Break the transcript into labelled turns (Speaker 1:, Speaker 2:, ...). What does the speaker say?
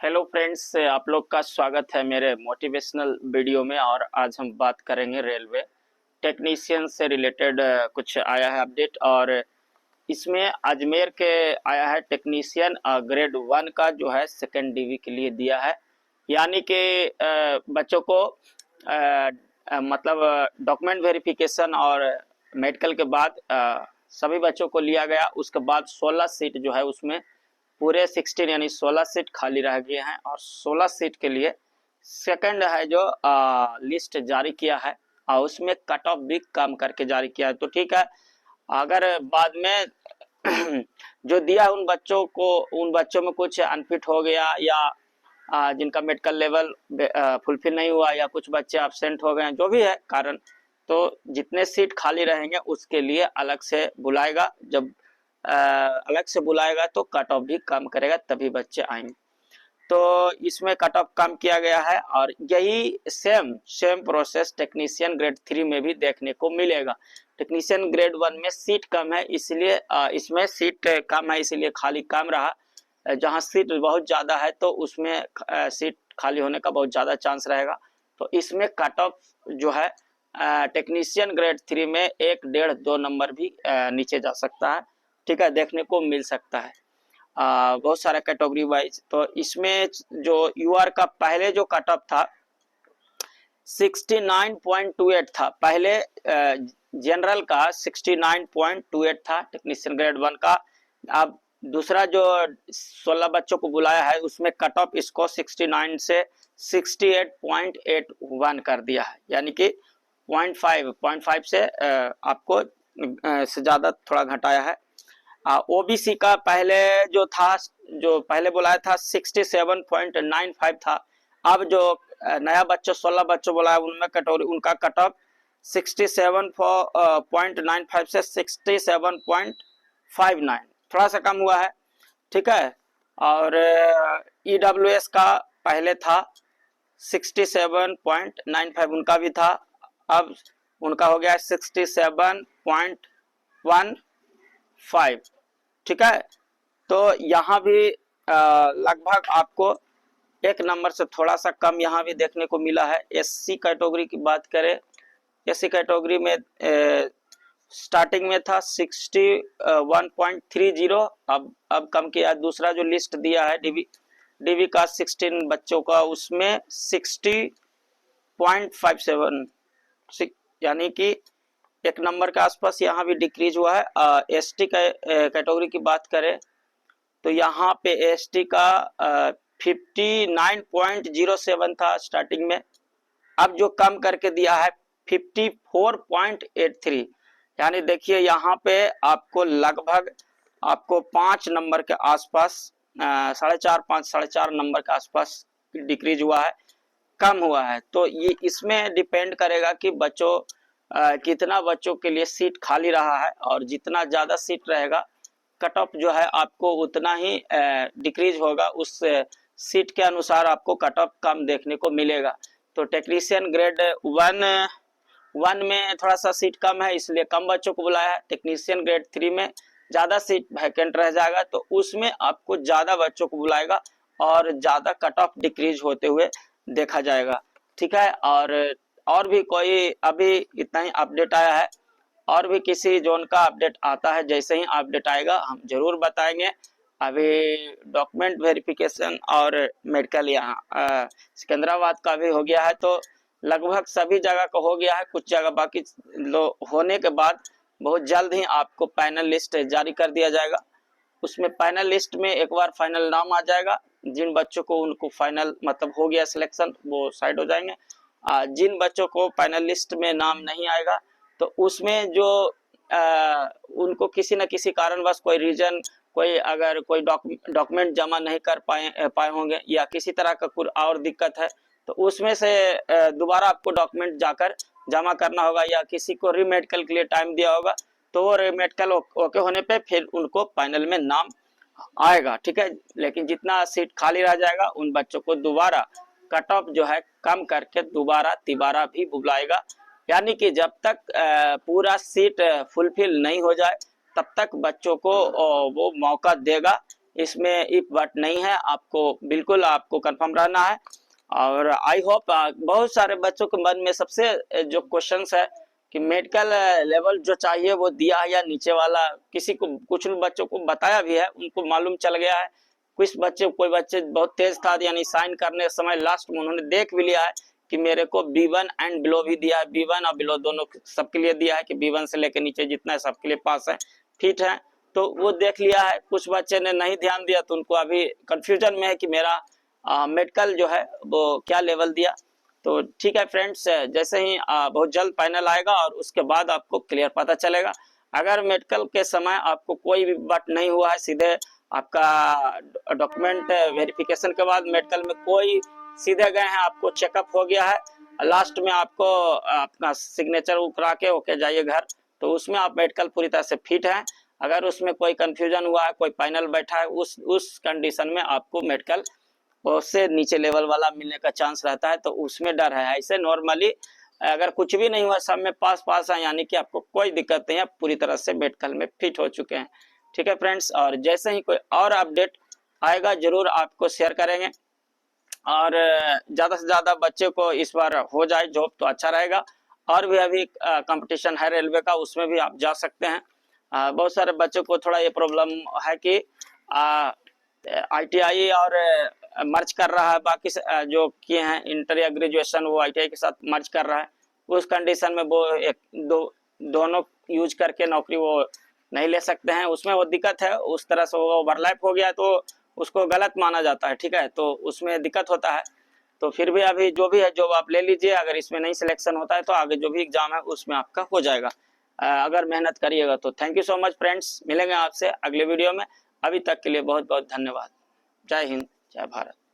Speaker 1: Hello friends, आप लोग का स्वागत है मेरे मोटिवेशनल वीडियो में। और आज हम बात करेंगे रेलवे टेक्नीशियन से रिलेटेड कुछ आया है अपडेट। और इसमें अजमेर के आया है टेक्नीशियन ग्रेड 1 का जो है सेकेंड डीवी के लिए दिया है। यानी कि बच्चों को मतलब डॉक्यूमेंट वेरिफिकेशन और मेडिकल के बाद सभी बच्चों को लिया गया। उसके बाद 16 सीट जो है उसमें पूरे 16 यानी 16 सीट खाली रह गए हैं। और 16 सीट के लिए सेकंड है जो लिस्ट जारी किया है और उसमें कट ऑफ भी कम करके जारी किया है। तो ठीक है, अगर बाद में जो दिया है उन बच्चों में कुछ अनफिट हो गया या जिनका मेडिकल लेवल फुलफिल नहीं हुआ या कुछ बच्चे एब्सेंट हो गए, जो भी है कारण, तो जितने सीट खाली रहेंगे उसके लिए अलग से बुलाएगा। जब अलग से बुलाएगा तो कट ऑफ भी कम करेगा, तभी बच्चे आएंगे। तो इसमें कट ऑफ कम किया गया है और यही सेम प्रोसेस टेक्नीशियन ग्रेड 3 में भी देखने को मिलेगा। टेक्नीशियन ग्रेड 1 में सीट कम है, इसलिए इसमें सीट कम है इसलिए खाली कम रहा। जहां सीट बहुत ज़्यादा है तो उसमें सीट खाली होने का बहुत ज़्यादा चांस रहेगा। तो इसमें कट ऑफ जो है टेक्नीशियन ग्रेड 3 में 1, 1.5, 2 नंबर भी नीचे जा सकता है। ठीक है, देखने को मिल सकता है बहुत सारा कैटेगरी वाइज। तो इसमें जो यूआर का पहले जो कट ऑफ था 69.28 था, पहले जनरल का 69.28 था टेक्नीशियन ग्रेड 1 का। अब दूसरा जो 16 बच्चों को बुलाया है उसमें कट ऑफ इसको 69 से 68.81 कर दिया है, यानी कि 0.5 से आपको से ज़्यादा थोड़ा घटाया है। ओबीसी का पहले जो पहले बुलाया था 67.95 था। अब जो नया बच्चों 16 बच्चों बुलाया उनमें कैटेगरी उनका कट ऑफ 67.95 से 67.59 थोड़ा सा कम हुआ है। ठीक है, और ईडब्ल्यूएस का पहले था 67.95 उनका भी था, अब उनका हो गया 67.15। ठीक है, तो यहाँ भी लगभग आपको एक नंबर से थोड़ा सा कम यहाँ भी देखने को मिला है। एससी कैटेगरी की बात करें, एससी कैटेगरी में स्टार्टिंग में था 61.30, अब कम किया। दूसरा जो लिस्ट दिया है डीवी का 16 बच्चों का उसमें 60.57, यानी कि एक नंबर के आसपास यहाँ भी डिक्रीज हुआ है। एसटी कैटेगरी की बात करें तो यहाँ पे एसटी का 59.07 था स्टार्टिंग में, अब जो कम करके दिया है 54.83, यानी देखिए यहाँ पे आपको लगभग 5 नंबर के आसपास 4.5 नंबर के आसपास डिक्रीज हुआ है, कम हुआ है। तो ये इसमें डिपेंड करेगा कि बच्चों कितना बच्चों के लिए सीट खाली रहा है, और जितना ज़्यादा सीट रहेगा कट ऑफ जो है आपको उतना ही डिक्रीज होगा, उस सीट के अनुसार आपको कट ऑफ कम देखने को मिलेगा। तो टेक्नीशियन ग्रेड 1 में थोड़ा सा सीट कम है इसलिए कम बच्चों को बुलाया है। टेक्नीशियन ग्रेड 3 में ज़्यादा सीट वैकेंट रह जाएगा तो उसमें आपको ज़्यादा बच्चों को बुलाएगा और ज़्यादा कट ऑफ डिक्रीज होते हुए देखा जाएगा। ठीक है, और भी कोई अभी इतना ही अपडेट आया है, और भी किसी जोन का अपडेट आता है जैसे ही अपडेट आएगा हम जरूर बताएंगे। अभी डॉक्यूमेंट वेरिफिकेशन और मेडिकल यहाँ सिकंदराबाद का भी हो गया है, तो लगभग सभी जगह का हो गया है, कुछ जगह बाकी होने के बाद बहुत जल्द ही आपको फाइनल लिस्ट जारी कर दिया जाएगा। उसमें फाइनल लिस्ट में एक बार फाइनल नाम आ जाएगा, जिन बच्चों को उनको फाइनल मतलब हो गया सिलेक्शन वो साइड हो जाएंगे। जिन बच्चों को फाइनल लिस्ट में नाम नहीं आएगा तो उसमें जो उनको किसी न किसी कारणवश कोई रीजन, अगर कोई डॉक्यूमेंट जमा नहीं कर पाए होंगे या किसी तरह का कोई और दिक्कत है तो उसमें से दोबारा आपको डॉक्यूमेंट जाकर जमा करना होगा, या किसी को रीमेडिकल के लिए टाइम दिया होगा तो वो रीमेडिकल ओके होने पे फिर उनको फाइनल में नाम आएगा। ठीक है, लेकिन जितना सीट खाली रह जाएगा उन बच्चों को दोबारा कट ऑफ जो है कम करके दोबारा तिबारा भी बुलाएगा, यानी कि जब तक पूरा सीट फुलफिल नहीं हो जाए तब तक बच्चों को वो मौका देगा इसमें इफ बट नहीं है, आपको बिल्कुल आपको कंफर्म रहना है। और आई होप बहुत सारे बच्चों के मन में सबसे जो क्वेश्चंस है कि मेडिकल लेवल जो चाहिए वो दिया है या नीचे वाला, किसी को कुछ बच्चों को बताया भी है, उनको मालूम चल गया है। कुछ बच्चे कोई बच्चे बहुत तेज था, यानी साइन करने समय लास्ट में उन्होंने देख भी लिया है कि मेरे को B1 एंड बिलो भी दिया है, B1 और बिलो दोनों सबके लिए दिया है कि B1 से लेकर नीचे जितना है सबके लिए पास है, फिट है, तो वो देख लिया है। कुछ बच्चे ने नहीं ध्यान दिया तो उनको अभी कंफ्यूजन में है कि मेरा मेडिकल जो है वो क्या लेवल दिया। तो ठीक है फ्रेंड्स, जैसे ही बहुत जल्द फाइनल आएगा और उसके बाद आपको क्लियर पता चलेगा। अगर मेडिकल के समय आपको कोई भी बट नहीं हुआ है, सीधे आपका डॉक्यूमेंट वेरिफिकेशन के बाद मेडिकल में कोई सीधे गए हैं, आपको चेकअप हो गया है, लास्ट में आपको अपना सिग्नेचर करा के ओके जाइए घर, तो उसमें आप मेडिकल पूरी तरह से फिट है। अगर उसमें कोई कंफ्यूजन हुआ है, कोई फाइनल बैठा है, उस कंडीशन में आपको मेडिकल उससे नीचे लेवल वाला मिलने का चांस रहता है, तो उसमें डर है। ऐसे नॉर्मली अगर कुछ भी नहीं हुआ, सब में पास है, यानी कि आपको कोई दिक्कत नहीं है, पूरी तरह से मेडिकल में फिट हो चुके हैं। ठीक है फ्रेंड्स, और जैसे ही कोई और अपडेट आएगा जरूर आपको शेयर करेंगे, और ज़्यादा से ज़्यादा बच्चे को इस बार हो जाए जॉब तो अच्छा रहेगा। और भी अभी कंपटीशन है रेलवे का, उसमें भी आप जा सकते हैं। बहुत सारे बच्चों को थोड़ा ये प्रॉब्लम है कि ITI और मर्ज कर रहा है, बाकी जो किए हैं इंटर या ग्रेजुएशन वो ITI के साथ मर्ज कर रहा है, उस कंडीशन में वो दोनों यूज करके नौकरी वो नहीं ले सकते हैं, उसमें वो दिक्कत है। उस तरह से वो ओवरलैप हो गया तो उसको गलत माना जाता है, ठीक है, तो उसमें दिक्कत होता है। तो फिर भी अभी जो भी है जॉब आप ले लीजिए, अगर इसमें नहीं सिलेक्शन होता है तो आगे जो भी एग्जाम है उसमें आपका हो जाएगा, अगर मेहनत करिएगा तो। Thank you so much friends, मिलेंगे आपसे अगले वीडियो में। अभी तक के लिए बहुत बहुत धन्यवाद। जय हिंद, जय भारत।